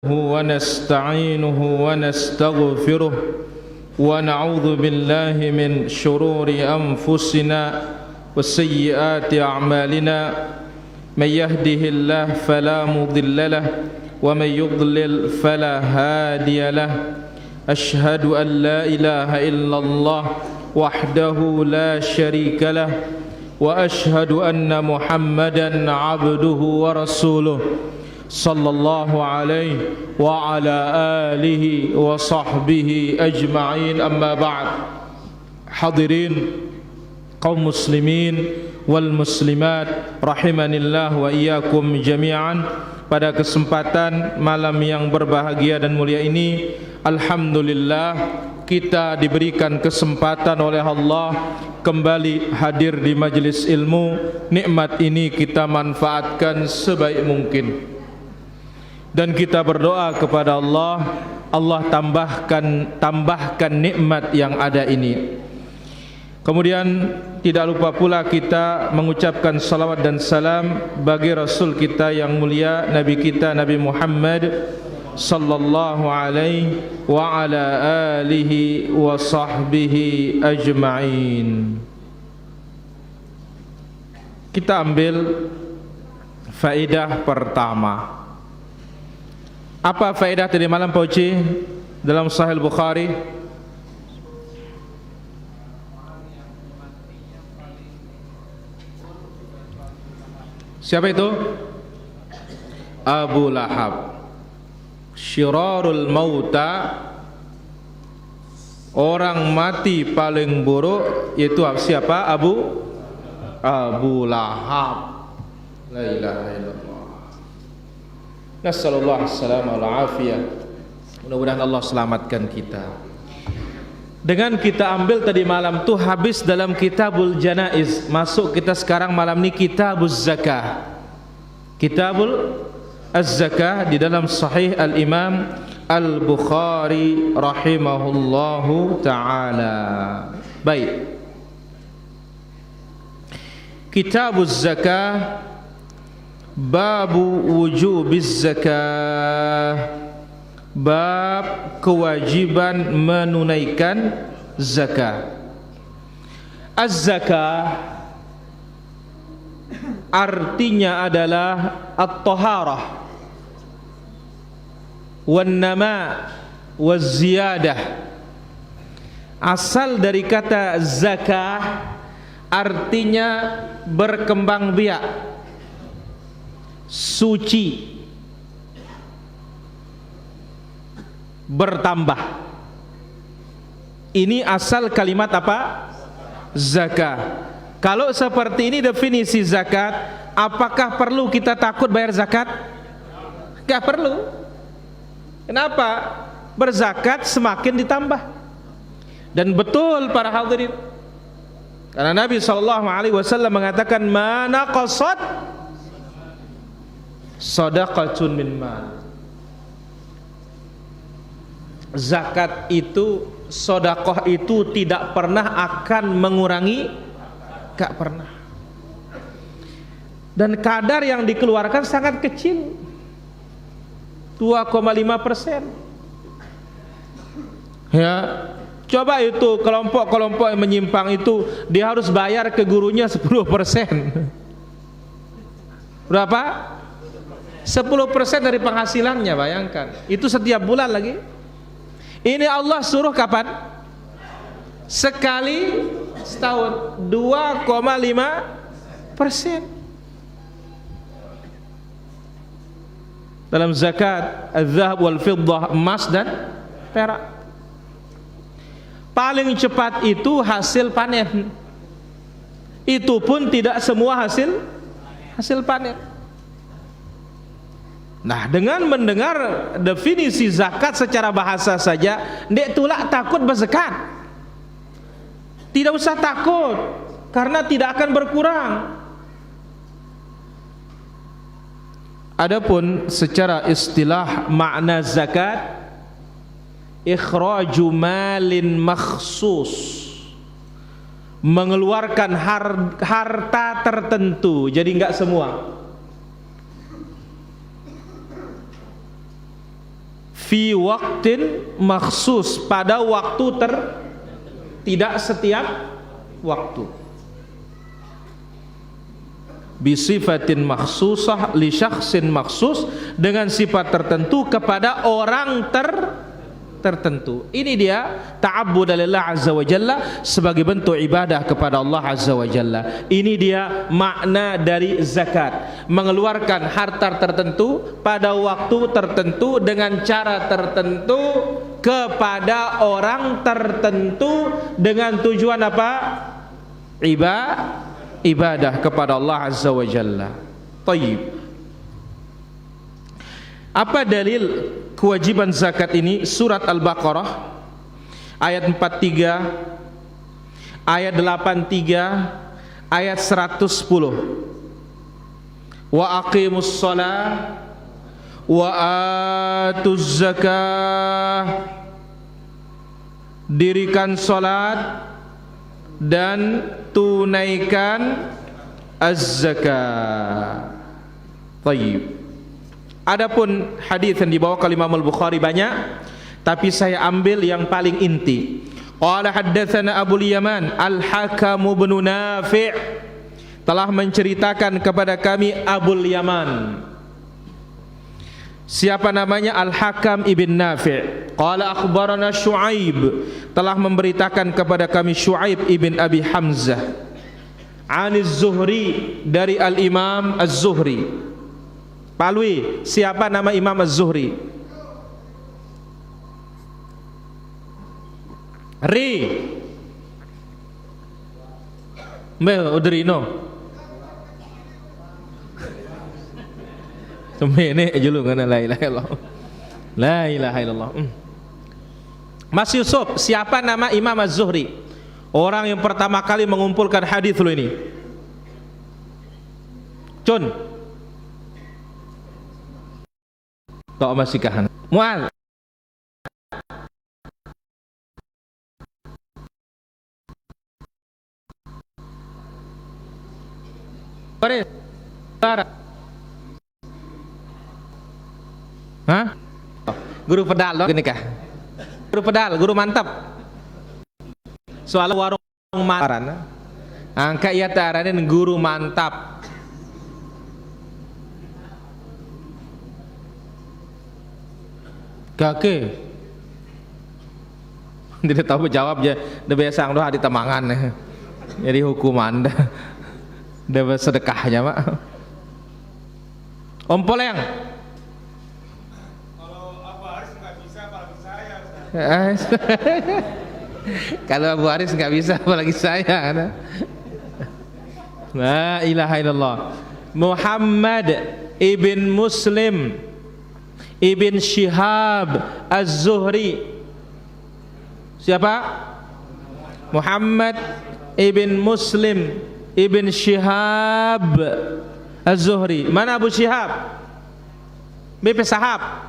ونستعينه ونستغفره ونعوذ بالله من شرور أنفسنا وسيئات أعمالنا من يهده الله فلا مضل له ومن يضلل فلا هادي له أشهد أن لا إله إلا الله وحده لا شريك له وأشهد أن محمدا عبده ورسوله صلى الله عليه وعلى آله وصحبه أجمعين. أما بعد. Hadirin kaum muslimin wal muslimat rahimanillah wa iyyakum jami'an. Pada kesempatan malam yang berbahagia dan mulia ini, alhamdulillah kita diberikan kesempatan oleh Allah kembali hadir di majelis ilmu. Nikmat ini kita manfaatkan sebaik mungkin. Dan kita berdoa kepada Allah, Allah tambahkan nikmat yang ada ini. Kemudian tidak lupa pula kita mengucapkan salawat dan salam bagi Rasul kita yang mulia, Nabi kita Nabi Muhammad sallallahu alaihi wa ala alihi wa sahbihi ajma'in. Kita ambil faedah pertama. Apa faedah tadi malam Pak Uci dalam Sahih Bukhari? Siapa itu? Abu Lahab. Syirarul mauta, orang mati paling buruk yaitu siapa? Abu Lahab. La ilaha illallah. Nasallallahu alaihi wasallam. Mudah-mudahan Allah selamatkan kita. Dengan kita ambil tadi malam tuh habis dalam kitabul janaiz, masuk kita sekarang malam ini kitabuz zakah. Kitabul az-zakah di dalam sahih al-Imam al-Bukhari rahimahullahu taala. Baik. Kitabuz zakah, babu wujubiz zakah, bab kewajiban menunaikan zakat. Az-zakah artinya adalah at-taharah wan-nama waz-ziyadah. Asal dari kata zakah artinya berkembang biak, suci, bertambah. Ini asal kalimat apa? Zakat. Kalau seperti ini definisi zakat, apakah perlu kita takut bayar zakat? Gak perlu. Kenapa? Berzakat semakin ditambah. Dan betul para hadirin, karena Nabi SAW mengatakan, mana qasad sadaqatun min mal. Zakat itu, sedekah itu tidak pernah akan mengurangi, gak pernah. Dan kadar yang dikeluarkan sangat kecil, 2,5%. Ya, coba itu kelompok-kelompok yang menyimpang itu, dia harus bayar ke gurunya 10%. Berapa? 10% dari penghasilannya, bayangkan. Itu setiap bulan lagi. Ini Allah suruh kapan? Sekali setahun, 2,5%. Dalam zakat az-zahab wal fiddah, emas dan perak. Paling cepat itu hasil panen. Itu pun tidak semua hasil panen. Nah, dengan mendengar definisi zakat secara bahasa saja, ndek tulak takut berzakat. Tidak usah takut, karena tidak akan berkurang. Adapun secara istilah makna zakat, ikhraju malin makhsus, mengeluarkan harta tertentu. Jadi enggak semua. fi waqtin makhsus, pada waktu tidak setiap waktu. Bi sifatin makhsusah li syakhsin makhsus, dengan sifat tertentu kepada orang tertentu. Ini dia ta'abbud lillah azza wa jalla, sebagai bentuk ibadah kepada Allah azza wa jalla. Ini dia makna dari zakat, mengeluarkan harta tertentu pada waktu tertentu dengan cara tertentu kepada orang tertentu dengan tujuan apa? Ibadah kepada Allah azza wa jalla. Tayyib. Apa dalil kewajiban zakat ini? Surat Al-Baqarah ayat 43, ayat 83, ayat 110. Wa aqimus shalah wa atuz zakah, dirikan salat dan tunaikan az-zakah. Tayyib. Adapun hadis yang dibawa ke Imam Al-Bukhari banyak, tapi saya ambil yang paling inti. Qala haddatsana Abu Yaman Al-Hakam bin Nafi', telah menceritakan kepada kami Abul Yaman. Siapa namanya? Al-Hakam ibn Nafi'. Qala akhbarana Syuaib, telah memberitakan kepada kami Syuaib ibn Abi Hamzah. Aniz Zuhri, dari Al-Imam Az-Zuhri. Palui, siapa nama Imam Az-Zuhri? Ri Mbe Udrino Semene julu ngana la ilaha illallah. La ilaha illallah. Mas Yusuf, siapa nama Imam Az-Zuhri? Orang yang pertama kali mengumpulkan hadis lo ini. Cun Tok masih kahan. Mual. Baris. Barat. Hah? Guru pedal loh gini kah? Guru pedal, guru mantap. Soal warung maran. Angka ia taranin guru mantap. Kake tidak tahu jawab aja, udah biasa doa di temangan, jadi hukuman udah sedekahnya mak. Om Poleng, kalau Abu Haris nggak bisa apalagi saya. Kalau Abu Haris nggak bisa apalagi saya. La ilaha illallah. Muhammad ibn Muslim Ibn Shihab Az-Zuhri. Siapa? Muhammad Ibn Muslim Ibn Shihab Az-Zuhri. Mana Abu Shihab? BP Sahab.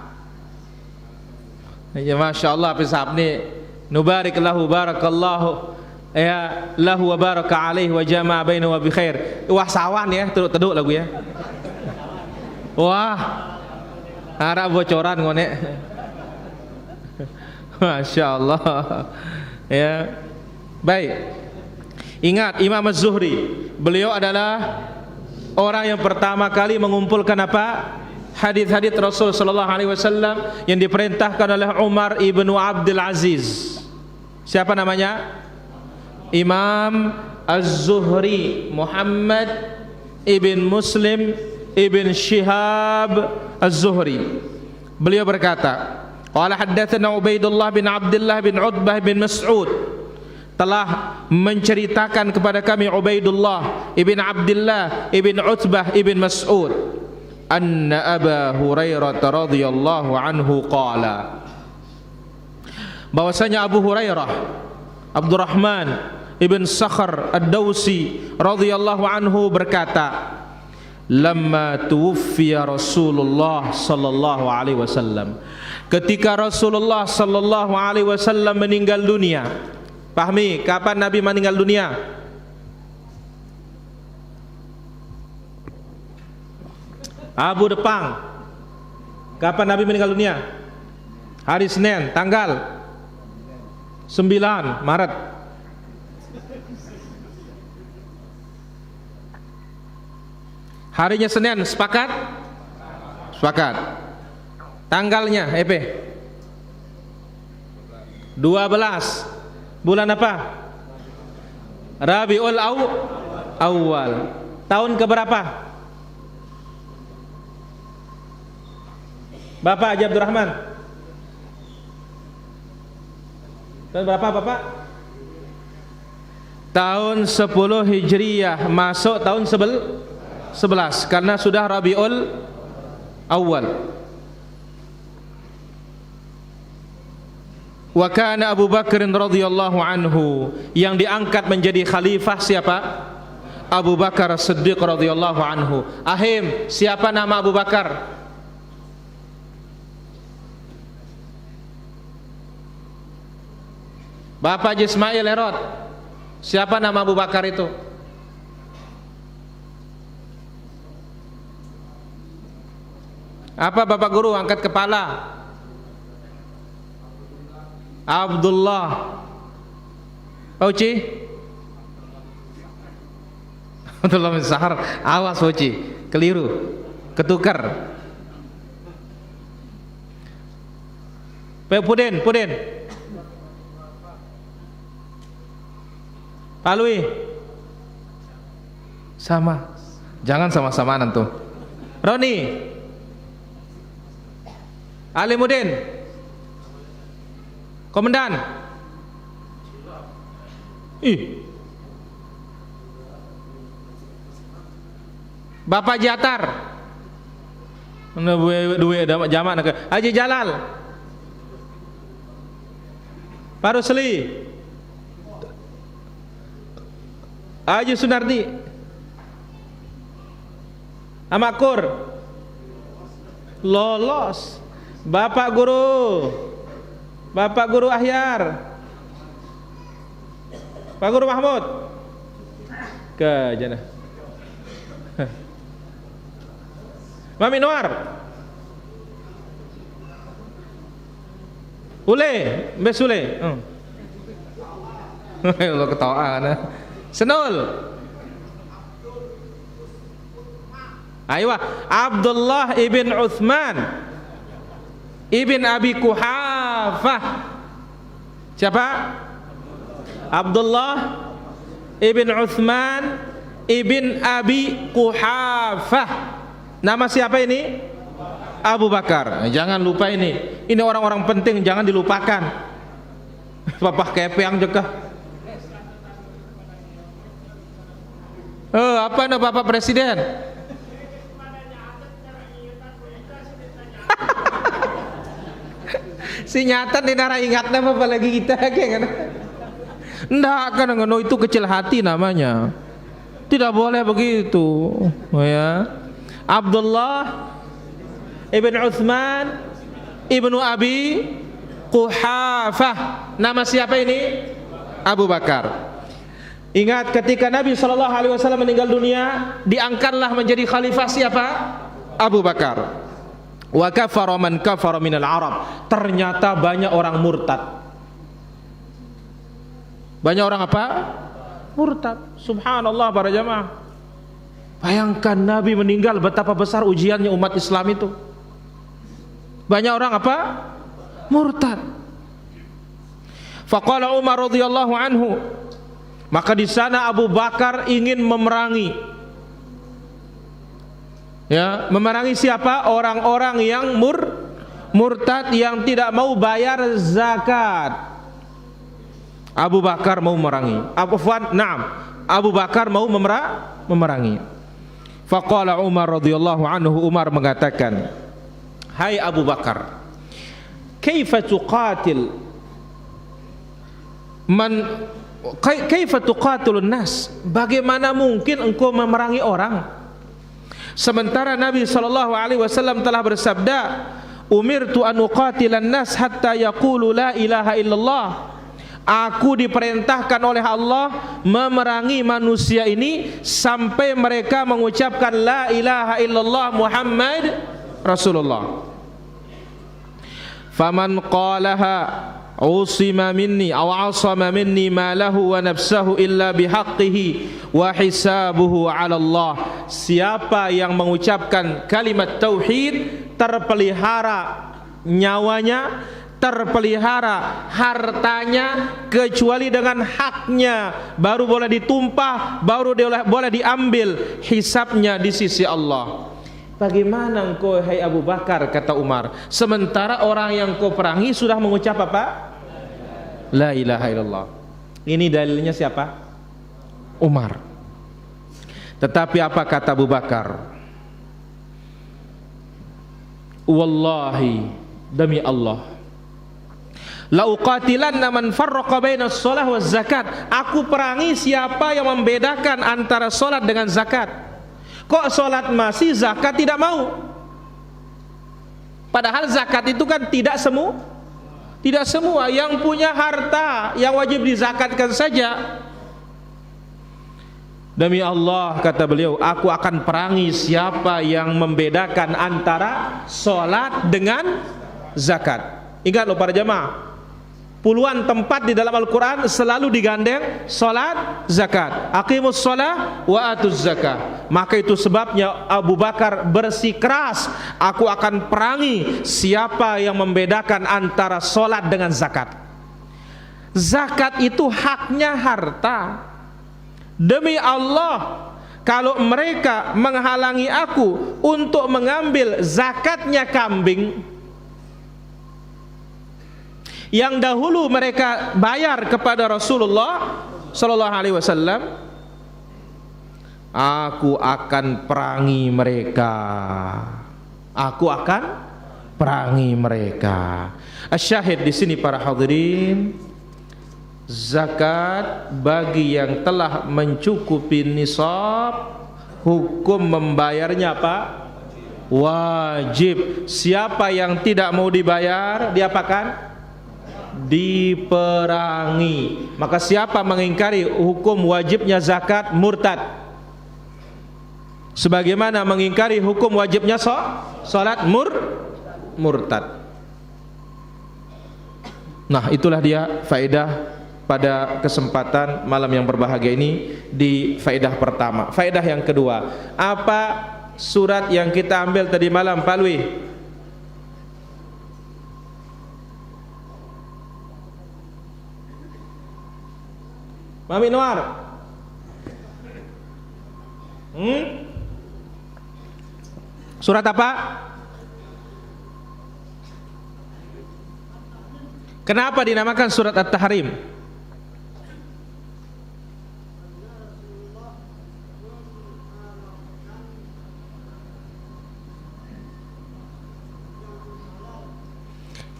Ya Masya Allah, Sahab ni nubarik lahu barakallahu ya lahu wa baraka alaihi wa jama'a bainahu wa bi khair. Wah sawan ya, teduk lagu ya. Wah, harap bocoran ngonek. Masya Allah. Ya. Baik. Ingat Imam Az-Zuhri, beliau adalah orang yang pertama kali mengumpulkan apa? Hadis-hadis Rasul sallallahu alaihi wasallam yang diperintahkan oleh Umar ibnu Abdul Aziz. Siapa namanya? Imam Az-Zuhri, Muhammad ibn Muslim ibn Shihab Az-Zuhri. Beliau berkata, qala haddatsana Ubaidullah bin Abdullah bin Utbah bin Mas'ud, telah menceritakan kepada kami Ubaidullah ibn Abdullah ibn Utbah ibn Mas'ud, anna Aba Hurairah radhiyallahu anhu qala, bahwasanya Abu Hurairah Abdurrahman ibn Sakhar Ad-Dawsi radhiyallahu anhu berkata, lamma tuwfiya Rasulullah sallallahu alaihi wasallam, ketika Rasulullah sallallahu alaihi wasallam meninggal dunia. Pahami kapan Nabi meninggal dunia? Abu Depang, kapan Nabi meninggal dunia? Hari Senin tanggal 9 Maret. Harinya Senin, sepakat? Sepakat. Tanggalnya EP 12. Bulan apa? Rabiul Awal. Tahun keberapa? Bapak Haji Abdurrahman. Tahun berapa Bapak? Tahun 10 Hijriyah, masuk tahun 11 karena sudah Rabiul Awal. Wa kana Abu Bakar radhiyallahu anhu, yang diangkat menjadi khalifah siapa? Abu Bakar Siddiq radhiyallahu anhu. Ahim, siapa nama Abu Bakar? Bapak Haji Ismail Herod, siapa nama Abu Bakar itu? Apa Bapak Guru angkat kepala? Abdullah. Uci? Abdullah bin Sahar. Awas Uci, keliru, ketukar. Pudin. Pak Lui. Sama. Jangan sama-samaan antum. Roni. Alimuddin. Komandan. Bapak Jatar. Duwe jamak nak. Haji Jalal. Pak Rusli. Haji Sunardi. Amakur. Lolos. Bapak Guru Ahyar. Pak Guru Mahmud. Ke jana. Mami Noir. Mbes Ule. Allah ketawaan. Senul. Aywa, Abdullah ibn Uthman ibn Abi Kuhafah. Siapa? Abdullah ibn Uthman ibn Abi Kuhafah. Nama siapa ini? Abu Bakar. Jangan lupa ini. Ini orang-orang penting, jangan dilupakan. Bapak kepeang juga. Apa nama Bapak Presiden? Si nyatan di nara ingat nama apalagi kita kan? Ndak kan ngono, itu kecil hati namanya. Tidak boleh begitu, ya. Abdullah ibn Uthman ibnu Abi Quhafah. Nama siapa ini? Abu Bakar. Ingat ketika Nabi SAW meninggal dunia, diangkatlah menjadi khalifah siapa? Abu Bakar. Wa kafara man kafara minal Arab. Ternyata banyak orang murtad. Banyak orang apa? Murtad. Subhanallah para jamaah. Bayangkan Nabi meninggal, betapa besar ujiannya umat Islam itu. Banyak orang apa? Murtad. Faqala Umar radhiyallahu anhu, maka di sana Abu Bakar ingin memerangi. Ya, memerangi siapa? Orang-orang yang murtad, yang tidak mau bayar zakat. Abu Bakar mau memerangi. Abu Bakar mau memerangi. Faqala Umar radhiyallahu anhu, Umar mengatakan, "Hai Abu Bakar, kaifa tuqatilun nas? Bagaimana mungkin engkau memerangi orang? Sementara Nabi SAW telah bersabda, umirtu an uqatilan nas hatta yaqulu la ilaha illallah. Aku diperintahkan oleh Allah memerangi manusia ini sampai mereka mengucapkan la ilaha illallah Muhammad Rasulullah. faman qalaha usima minni aw asama minni ma lahu wa nafsahu illa bihaqqihi wa hisabuhu 'ala Allah. Siapa yang mengucapkan kalimat tauhid, terpelihara nyawanya, terpelihara hartanya, kecuali dengan haknya, baru boleh ditumpah, baru boleh diambil hisabnya di sisi Allah. Bagaimana engkau hai Abu Bakar, kata Umar, sementara orang yang kau perangi sudah mengucap apa? La ilaha illallah. Ini dalilnya siapa? Umar. Tetapi apa kata Abu Bakar? Wallahi, demi Allah, la uqatilanna man farraqa baina shalah waz zakat. Aku perangi siapa yang membedakan antara salat dengan zakat. Kok salat masih, zakat tidak mau? Padahal zakat itu kan tidak semua yang punya harta yang wajib dizakatkan saja. Demi Allah, kata beliau, aku akan perangi siapa yang membedakan antara salat dengan zakat. Ingat loh para jemaah, puluhan tempat di dalam Al-Quran selalu digandeng salat, zakat. Aqimus shalah wa atuz zakah. Maka itu sebabnya Abu Bakar bersikeras, aku akan perangi siapa yang membedakan antara salat dengan zakat. Zakat itu haknya harta. Demi Allah, kalau mereka menghalangi aku untuk mengambil zakatnya kambing yang dahulu mereka bayar kepada Rasulullah sallallahu alaihi wasallam, aku akan perangi mereka. Aku akan perangi mereka. Asyahid di sini para hadirin, zakat bagi yang telah mencukupi nisab, hukum membayarnya apa? Wajib. Siapa yang tidak mau dibayar, diapakan? Diperangi. Maka siapa mengingkari hukum wajibnya zakat, murtad. Sebagaimana mengingkari hukum wajibnya salat, murtad. Nah, itulah dia faedah pada kesempatan malam yang berbahagia ini di faedah pertama. Faedah yang kedua, apa surat yang kita ambil tadi malam, Pak Lui? Mami Noir, surat apa? Kenapa dinamakan surat At-Tahrim?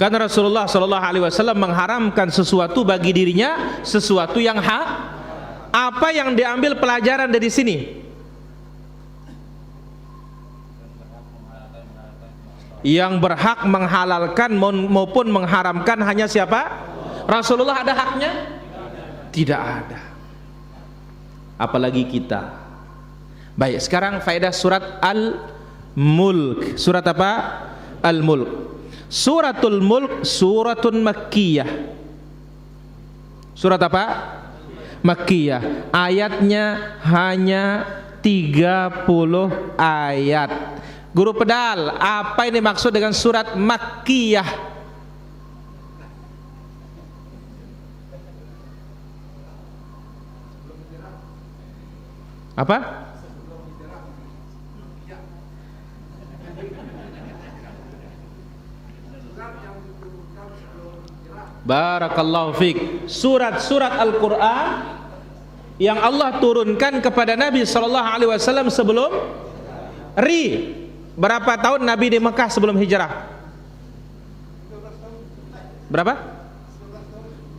Karena Rasulullah sallallahu alaihi wasallam mengharamkan sesuatu bagi dirinya, sesuatu yang hak. Apa yang diambil pelajaran dari sini? Yang berhak menghalalkan maupun mengharamkan hanya siapa? Rasulullah ada haknya? Tidak ada. Apalagi kita. Baik, sekarang faedah surat Al-Mulk. Surat apa? Al-Mulk. Suratul Mulk suratun Makkiyah. Surat apa? Makkiyah. Ayatnya hanya 30 ayat. Guru pedal, apa ini maksud dengan surat Makkiyah? Apa? Barakallahu fiik. Surat-surat Al-Quran yang Allah turunkan kepada Nabi sallallahu alaihi wasallam sebelum berapa tahun Nabi di Mekah sebelum hijrah? Berapa?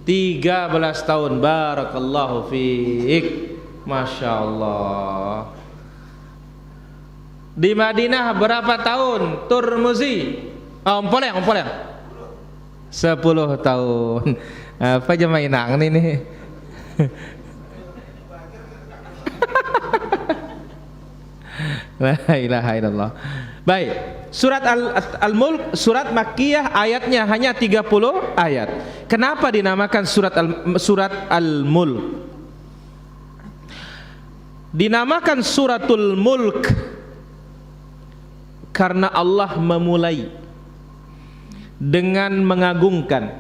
13 tahun. Barakallahu fiik. Masya Allah. Di Madinah berapa tahun? Turmuzi. Umpoleng. 10 tahun. Apa aja mainang ini? La ilaha illallah. Baik, surat Al-Mulk surat Makkiyah, ayatnya hanya 30 ayat. Kenapa dinamakan surat Al-Mulk? Dinamakan suratul Mulk karena Allah memulai dengan mengagungkan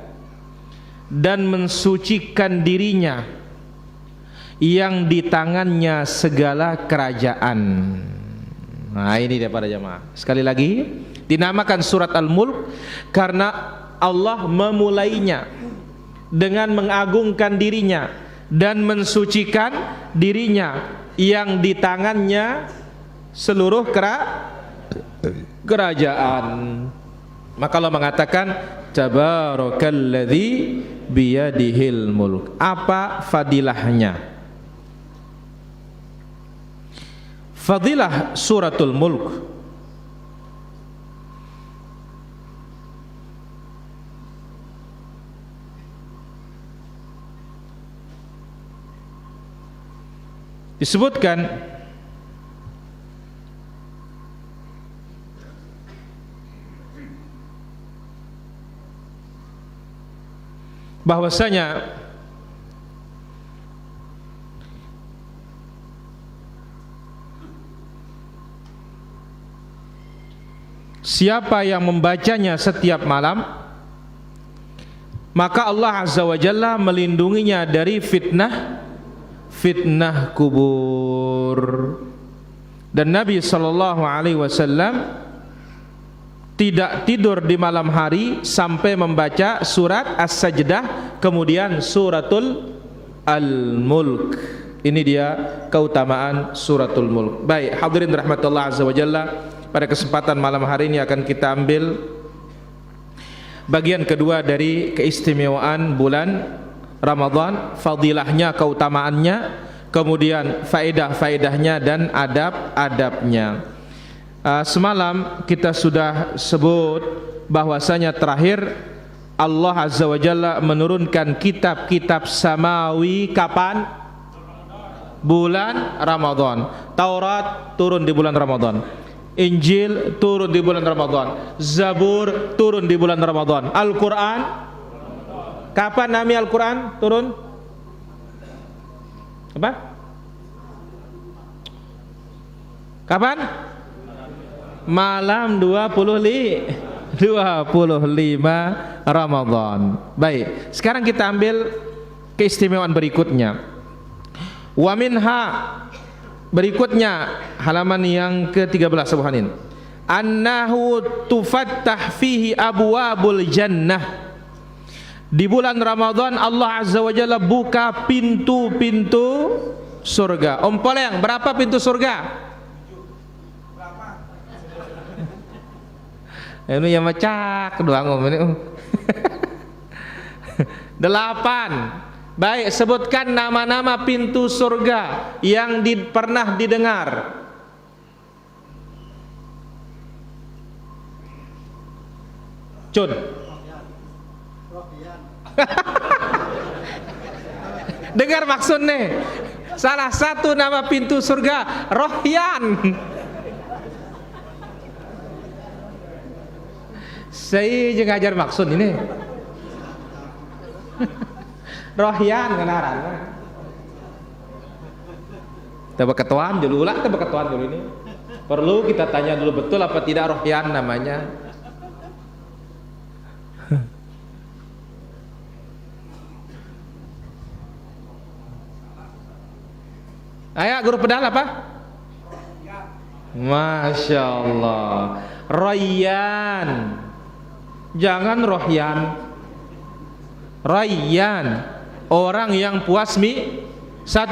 dan mensucikan dirinya yang di tangannya segala kerajaan. Nah, ini dia para jamaah. Sekali lagi, dinamakan surat Al-Mulk karena Allah memulainya dengan mengagungkan dirinya dan mensucikan dirinya yang di tangannya seluruh kerajaan. Maka Allah mengatakan tabarakalladzi biyadihil mulk. Apa fadilahnya? Fadilah suratul Mulk disebutkan bahwasanya siapa yang membacanya setiap malam, maka Allah Azza wa Jalla melindunginya dari fitnah kubur. Dan Nabi sallallahu alaihi wasallam tidak tidur di malam hari sampai membaca surat As-Sajdah, kemudian suratul Al-Mulk. Ini dia keutamaan suratul Mulk. Baik, hadirin rahmatullah azza wa jalla, pada kesempatan malam hari ini akan kita ambil bagian kedua dari keistimewaan bulan Ramadan, fadilahnya, keutamaannya, kemudian faedah-faedahnya dan adab-adabnya. Semalam kita sudah sebut bahwasanya terakhir Allah Azza wa Jalla menurunkan kitab-kitab samawi kapan? Bulan Ramadan. Taurat turun di bulan Ramadan, Injil turun di bulan Ramadan, Zabur turun di bulan Ramadan, Al-Quran kapan nami Al-Quran turun? Apa? Kapan? Malam 25 Ramadan. Baik, sekarang kita ambil keistimewaan berikutnya. Wa minha, berikutnya halaman yang ke-13 Subhanin. Annahu tufattah fihi abwabul jannah. Di bulan Ramadan Allah Azza wa Jalla buka pintu-pintu surga. Om Poleng, berapa pintu surga? Ini yang macak doang om ini. 8. Baik, sebutkan nama-nama pintu surga yang pernah didengar. Cun. Dengar maksudnya. Salah satu nama pintu surga Rohyan. Saya juga ngajar maksud ini. Rohyan kenaran. Tebak ketuaan dulu lah, tebak ketuaan dulu ini. Perlu kita tanya dulu betul apa tidak Rohyan namanya. Ayo guru pedal apa? Masya Allah, Rayyan. Jangan Rohyan. Rayyan, orang yang puas mie. 1.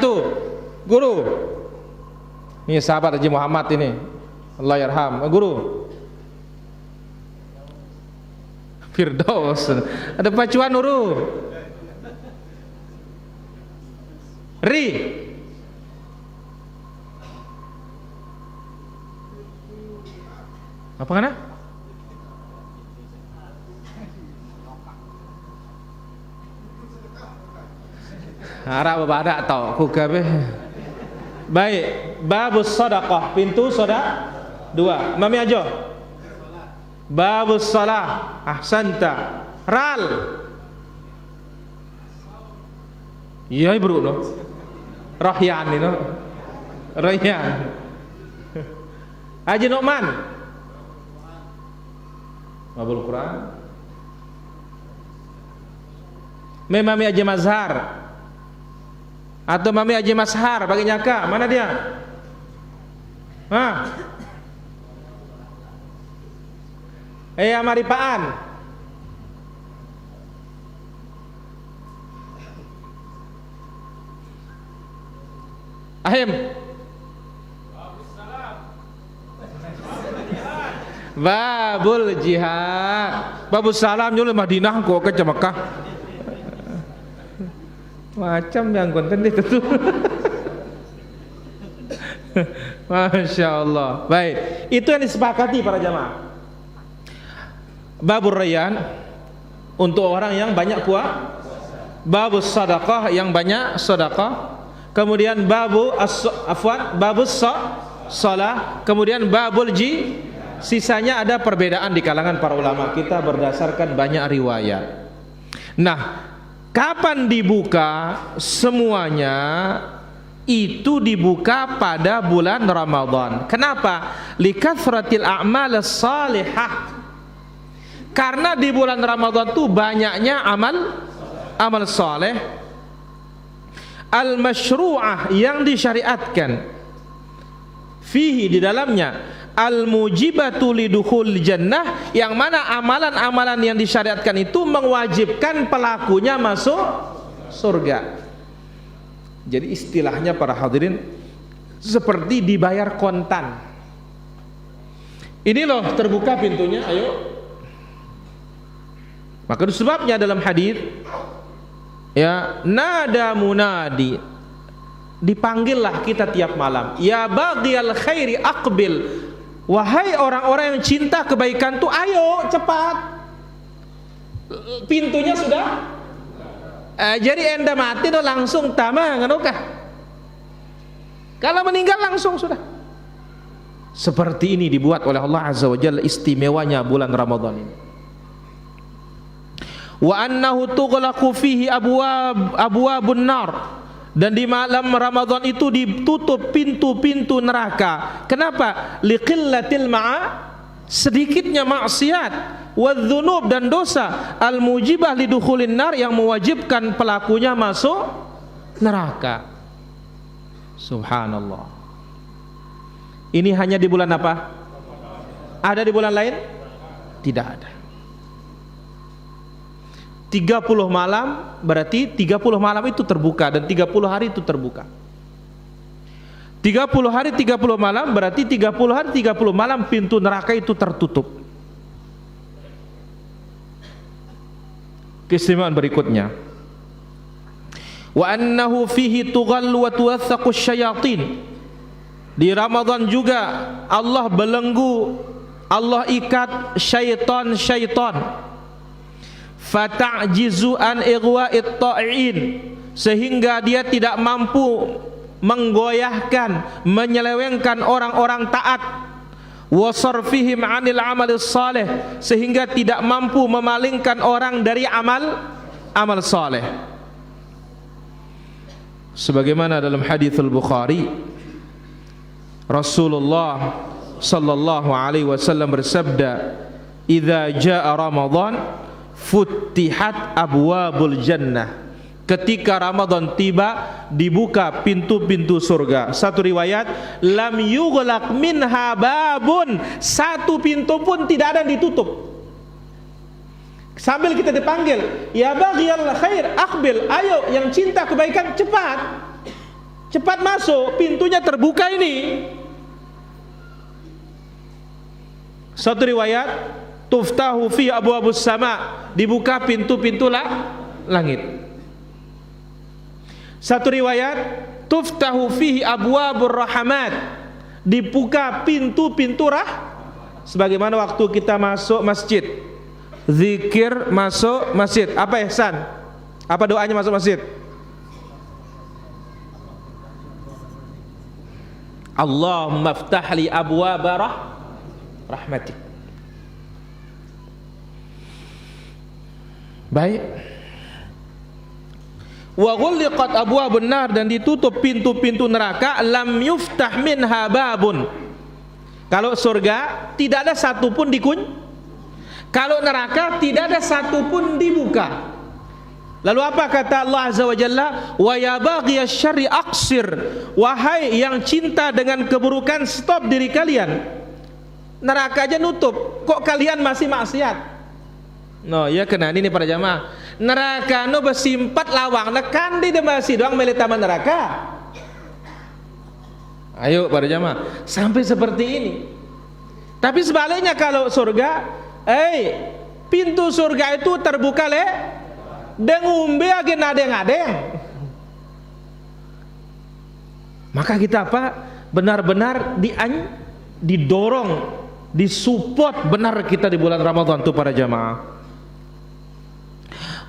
Guru. Ini sahabat Haji Muhammad ini, Allah yarham. Guru Firdaus. Ada pacuan Nuru. Ri. Apa kana? Harap bapak ada tau ku kabeh. Baik, babus sadaqah, pintu sedekah. 2. Mami ajo. Babus shalah, ahsanta. Ral. Iya, bro no. Rahyan no. Rahyan. Haji Nu'man. Babul Quran. Mami Haji Mazhar atau Mami Haji Mashar, bagi nyaka, mana dia? Hah? Maripaan. Ahim. Babul jihad. Babul salam nyuruh Madinah kok ke Mekah. Macam yang konten itu tuh. Masya Allah. Baik, itu yang disepakati para jamaah. Babur Rayyan untuk orang yang banyak puasa. Babus sadaqah yang banyak sedekah. Kemudian babus shalah. Kemudian babul sisanya ada perbedaan di kalangan para ulama kita berdasarkan banyak riwayat. Nah, kapan dibuka? Semuanya itu dibuka pada bulan Ramadan. Kenapa? Likathratil a'mal salihah. Karena di bulan Ramadan itu banyaknya amal saleh al-masyru'ah yang disyariatkan. Fihi, di dalamnya, al-mujibatu lidukhul jannah, yang mana amalan-amalan yang disyariatkan itu mewajibkan pelakunya masuk surga. Jadi istilahnya para hadirin seperti dibayar kontan. Ini loh terbuka pintunya, ayo. Maka itu sebabnya dalam hadis ya, nada munadi, dipanggillah kita tiap malam, ya baghiyal khairi aqbil, wahai orang-orang yang cinta kebaikan tuh ayo cepat. Pintunya sudah jadi enda mati tuh langsung tamang nganukah, kalau meninggal langsung sudah. Seperti ini dibuat oleh Allah Azza wa Jalla istimewanya bulan Ramadan ini. Wa annahu tughlaqu fihi abwabun nar, dan di malam Ramadan itu ditutup pintu-pintu neraka. Kenapa? Liqillatil sedikitnya maksiat, wadzunub, dan dosa, al-mujibah lidukhulin nar, yang mewajibkan pelakunya masuk neraka. Subhanallah. Ini hanya di bulan apa? Ada di bulan lain? Tidak ada. 30 malam berarti 30 malam itu terbuka, dan 30 hari itu terbuka. 30 hari 30 malam berarti 30 hari 30 malam pintu neraka itu tertutup. Keistimewaan berikutnya, wa annahu fihi tughallu wa tuwaththaqu syayatin. Di Ramadan juga Allah belenggu, Allah ikat syaitan-syaitan. Fata'jizu an ighwa'it ta'in, sehingga dia tidak mampu menggoyahkan, menyelewengkan orang-orang taat. Wa sarfihim 'anil 'amalis salih, sehingga tidak mampu memalingkan orang dari amal saleh. Sebagaimana dalam hadis Al-Bukhari, Rasulullah sallallahu alaihi wasallam bersabda, "Idza jaa Ramadan futtihat abwabul jannah." Ketika Ramadan tiba, dibuka pintu-pintu surga. Satu riwayat, lam yughlaq minha babun, satu pintu pun tidak ada yang ditutup. Sambil kita dipanggil, ya baghiyal khair aqbil, ayo yang cinta kebaikan cepat, cepat masuk, pintunya terbuka ini. Satu riwayat, tuftahu fi abwabus sama, dibuka pintu-pintu langit. Satu riwayat, tuftahu fihi abwabur rahmat, dibuka pintu-pintu sebagaimana waktu kita masuk masjid, zikir masuk masjid, apa ihsan? Apa doanya masuk masjid? Allahumma ftah li abwaba rahmatik. Baik. Wa ghulliqat abwabun nar, dan ditutup pintu-pintu neraka, lam yuftah minha babun. Kalau surga tidak ada satu pun dikunci, kalau neraka tidak ada satu pun dibuka. Lalu apa kata Allah Azza wa Jalla? Wa ya baghiyasy syarri aqsir, wahai yang cinta dengan keburukan, stop diri kalian. Neraka aja nutup, kok kalian masih maksiat? No, ya kena ini para jamaah. Neraka no besimpat lawang nekan di demasi doang meli taman neraka. Ayo para jamaah, sampai seperti ini. Tapi sebaliknya kalau surga, pintu surga itu terbuka dengumbe age nadeng-nadeng. Maka kita apa? Benar-benar didorong, disupport benar kita di bulan Ramadan itu para jamaah.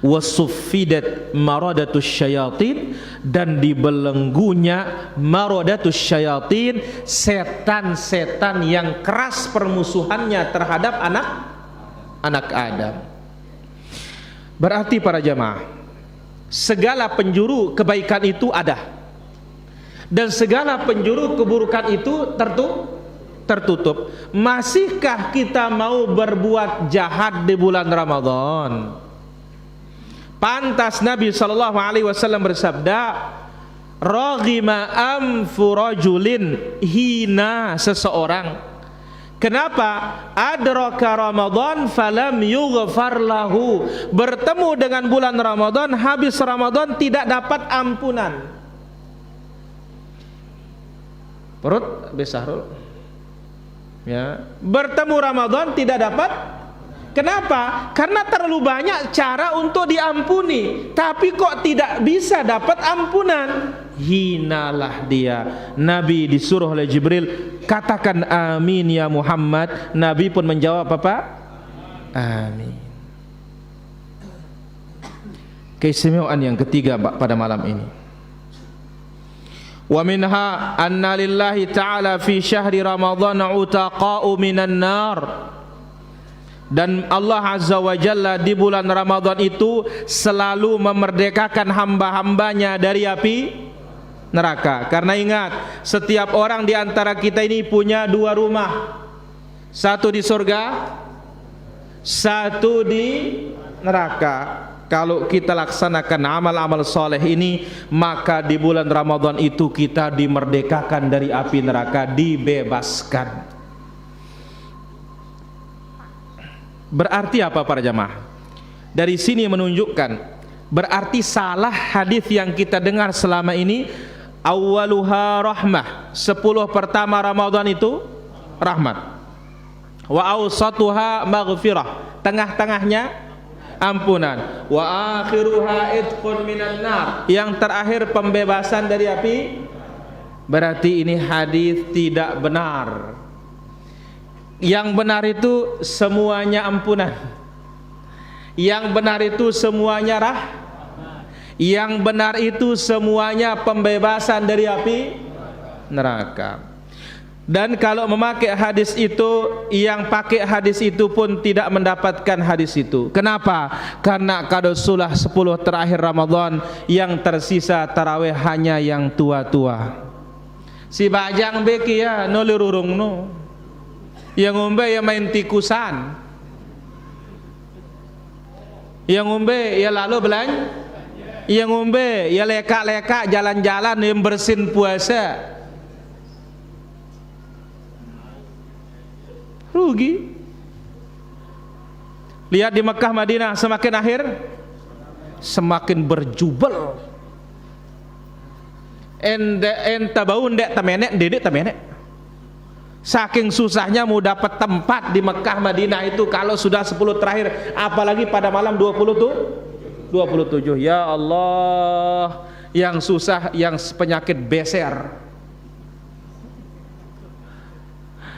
Wasuffidat maradatus syayatin, dan dibelenggunya maradatus syayatin, setan-setan yang keras permusuhannya terhadap anak Adam. Berarti para jamaah, segala penjuru kebaikan itu ada, dan segala penjuru keburukan itu tertutup. Masihkah kita mau berbuat jahat di bulan Ramadan? Pantas Nabi SAW bersabda, raghima anfu rajulin, hina seseorang. Kenapa? Adraka Ramadan falam yughfar lahu, bertemu dengan bulan Ramadan, habis Ramadan tidak dapat ampunan. Perut besar, ya, bertemu Ramadan tidak dapat. Kenapa? Karena terlalu banyak cara untuk diampuni, tapi kok tidak bisa dapat ampunan. Hinalah dia. Nabi disuruh oleh Jibril, katakan amin ya Muhammad. Nabi pun menjawab apa? Amin. Keistimewaan yang ketiga pada malam ini. Wa minha anna lillahi ta'ala fi syahri Ramadan utaqa'u minan nar. Dan Allah Azza wa Jalla di bulan Ramadan itu selalu memerdekakan hamba-hambanya dari api neraka. Karena ingat, setiap orang di antara kita ini punya dua rumah, satu di surga, satu di neraka. Kalau kita laksanakan amal-amal soleh ini, maka di bulan Ramadan itu kita dimerdekakan dari api neraka, dibebaskan. Berarti apa para jamaah? Dari sini menunjukkan, berarti salah hadis yang kita dengar selama ini. Awwaluha rahmah, 10 pertama Ramadan itu rahmat. Wa awsatuha maghfirah, tengah-tengahnya ampunan. Wa akhiruha itqun minan nar, yang terakhir pembebasan dari api. Berarti ini hadis tidak benar. Yang benar itu semuanya ampunan. Yang benar itu semuanya Yang benar itu semuanya pembebasan dari api neraka. Dan kalau memakai hadis itu, yang pakai hadis itu pun tidak mendapatkan hadis itu. Kenapa? Karena kadosulah 10 terakhir Ramadan, yang tersisa tarawih hanya yang tua-tua. Si bajang beki ya no lururung no. Yang ngombe ya main tikusan, yang ngombe ya lalu belanja, yang ngombe ya leka-leka jalan-jalan yang bersin puasa. Rugi. Lihat di Mekah Madinah, semakin akhir semakin berjubel. Enta bau ndek temenek, dedek temenek. Saking susahnya mau dapat tempat di Mekah Madinah itu kalau sudah 10 terakhir, apalagi pada malam 27. Ya Allah, yang susah yang penyakit beser.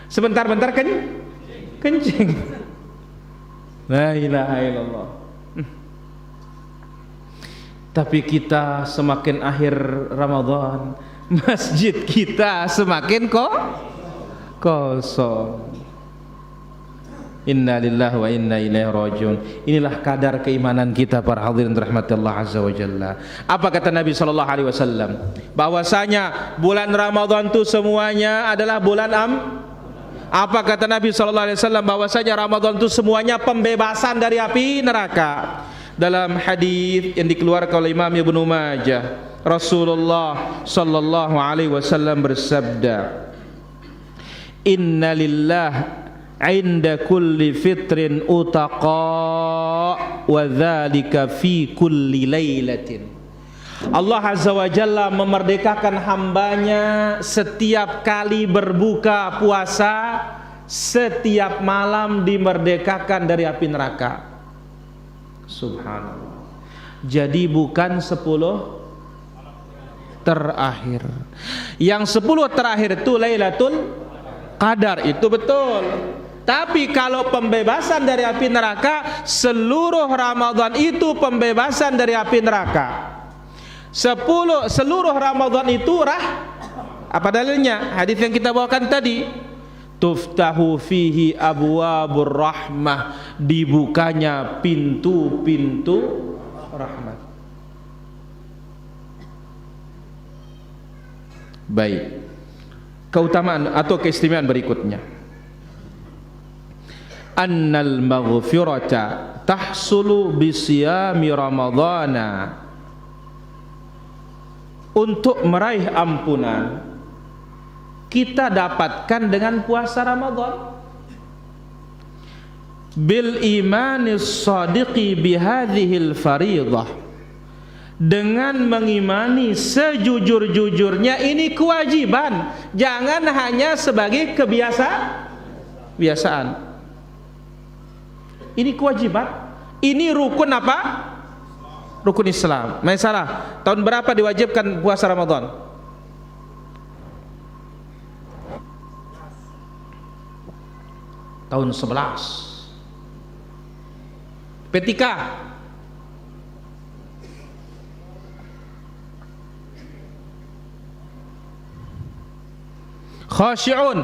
Sebentar-bentar kencing. La ilaha illallah. Tapi kita semakin akhir Ramadan, masjid kita semakin kosong. Inna lillahi wa inna ilaihi rajiun. Inilah kadar keimanan kita para hadirin rahmatillah azza wa jalla. Apa kata Nabi sallallahu alaihi wasallam? Bahwasanya bulan Ramadan itu semuanya adalah bulan Apa kata Nabi sallallahu alaihi wasallam? Bahwasanya Ramadan itu semuanya pembebasan dari api neraka. Dalam hadis yang dikeluarkan oleh Imam Ibnu Majah, Rasulullah sallallahu alaihi wasallam bersabda, "Inna lillah 'inda kulli fitrin utaqa wa dzalika fi kulli lailatin." Allah Azza wa Jalla memerdekakan hambanya setiap kali berbuka puasa, setiap malam dimerdekakan dari api neraka. Subhanallah. Jadi bukan 10 terakhir. Yang 10 terakhir itu Lailatul Qadar, itu betul. Tapi kalau pembebasan dari api neraka, seluruh Ramadan itu pembebasan dari api neraka. Seluruh Ramadan itu apa dalilnya? Hadis yang kita bawakan tadi. Tuftahu fihi abwabur rahmah, dibukanya pintu-pintu rahmat. Baik. Keutamaan atau keistimewaan berikutnya. Annal maghfirata tahsulu bisiyami ramadhana. Untuk meraih ampunan kita dapatkan dengan puasa Ramadan. Bil imanis sadiqi bihadhil faridah, dengan mengimani sejujur-jujurnya ini kewajiban, jangan hanya sebagai kebiasaan. Ini kewajiban. Ini rukun apa? Rukun Islam. Masalah, tahun berapa diwajibkan puasa Ramadan? Tahun 11. P3. Khasyi'un.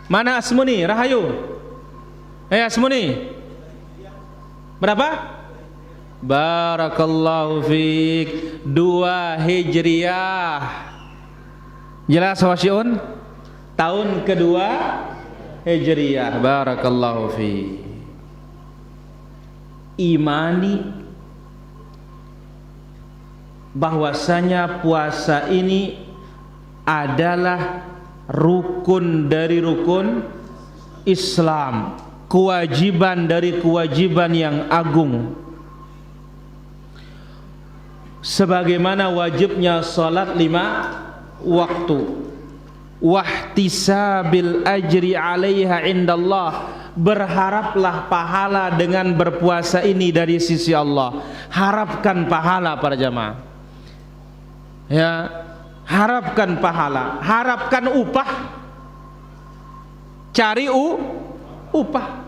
Mana Asmuni? Rahayu. Asmuni. Berapa? Barakallahu fiik. 2 Hijriah. Jelas Khasyi'un? Tahun kedua Hijriah. Barakallahu fiik. Imani bahwasanya puasa ini adalah rukun dari rukun Islam, kewajiban dari kewajiban yang agung, sebagaimana wajibnya salat 5 waktu. Wahtisabil ajri 'alaiha indallah, berharaplah pahala dengan berpuasa ini dari sisi Allah. Harapkan pahala para jamaah. Ya, harapkan pahala, harapkan upah, cari upah.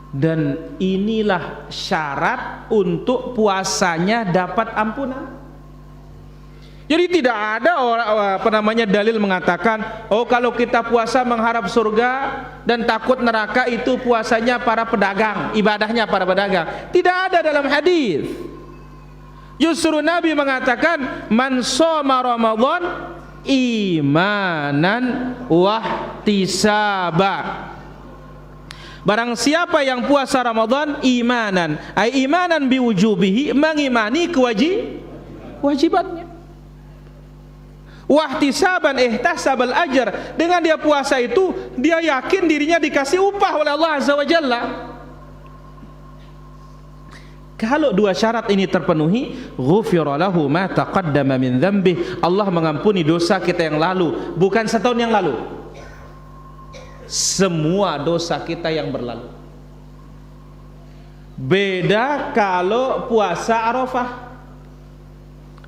Dan inilah syarat untuk puasanya dapat ampunan. Jadi tidak ada dalil mengatakan, oh kalau kita puasa mengharap surga dan takut neraka itu puasanya para pedagang, ibadahnya para pedagang. Tidak ada dalam hadis. Justru Nabi mengatakan, man shoma Ramadan imanan wahtisaba. Barang siapa yang puasa Ramadan imanan, ay imanan biwujubihi, mengimani kewajibannya. Wahtisaban ihtasabal ajr, dengan dia puasa itu dia yakin dirinya dikasih upah oleh Allah Azza wa Jalla. Kalau 2 syarat ini terpenuhi, ghufira lahu ma taqaddama min dzambih, Allah mengampuni dosa kita yang lalu, bukan setahun yang lalu, semua dosa kita yang berlalu. Beda kalau puasa Arafah.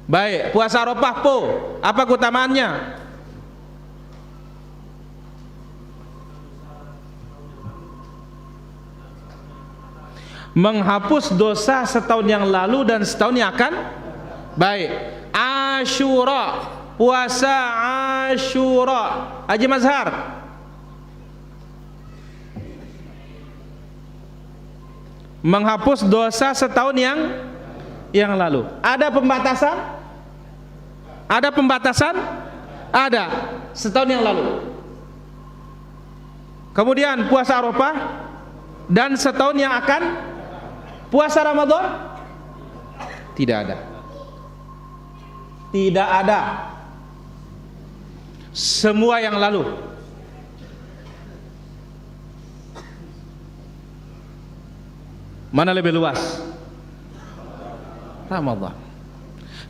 Baik, puasa Arafah apa keutamaannya? menghapus dosa setahun yang lalu dan setahun yang akan. Baik. Asyura, puasa Asyura. Haji Mazhar, menghapus dosa setahun yang lalu. Ada pembatasan? Ada pembatasan? Ada. Setahun yang lalu. Kemudian puasa Arafah dan setahun yang akan. Puasa Ramadan? Tidak ada. Tidak ada. Semua yang lalu. Mana lebih luas? Ramadan.